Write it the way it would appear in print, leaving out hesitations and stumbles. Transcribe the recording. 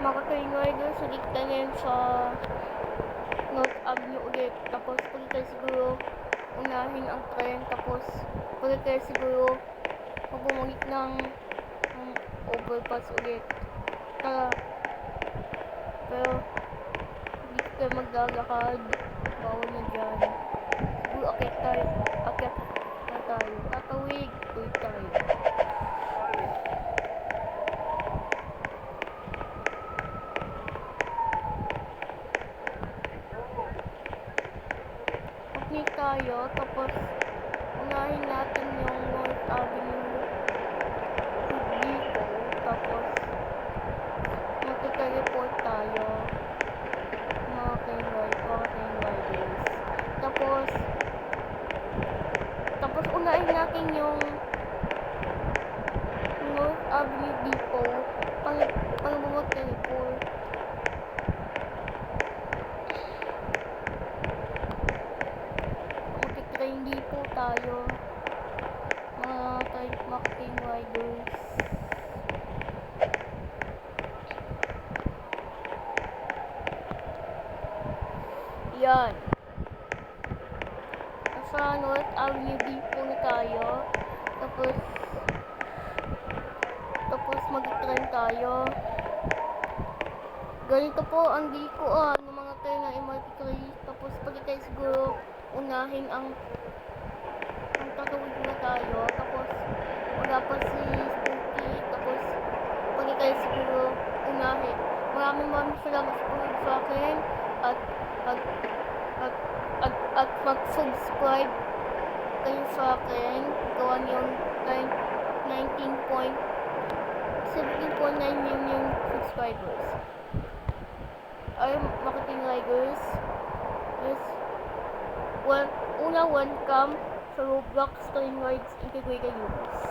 Mga ka-riders, ulit tayo ngayon sa North Avenue ulit. Tapos pwede tayo siguro unahin ang train. Tapos pwede tayo siguro magbumalik ng overpass ulit. Tara. Pero hindi tayo maglalakad. Bawal na dyan. Siguro akyat na tayo. Tatawid. Tuloy tayo. Pagnik tayo. Tapos unahin natin yung North Avenue dito. Tapos magte-teleport tayo. Mga riders. Tapos unahin natin yung North Avenue Depot pang bumag-teleport. Magte-train depot tayo. Mga train riders. Yan. Nasa North Avenue Depot na tayo. Tapos mag-train tayo. Ganito po ang dikoan ng mga train ng MRT3. Tapos pwede tayo siguro unahin ang tatawid na tayo. Tapos wala pa si Spooky. Tapos pwede tayo siguro unahin. Maraming salamat sa akin at mag-subscribe kayo sa akin. Gawa niyong 17.9 million subscribers. Ay, marketing riders. Yes. Well, welcome sa Roblox Train Rides Integrated Units.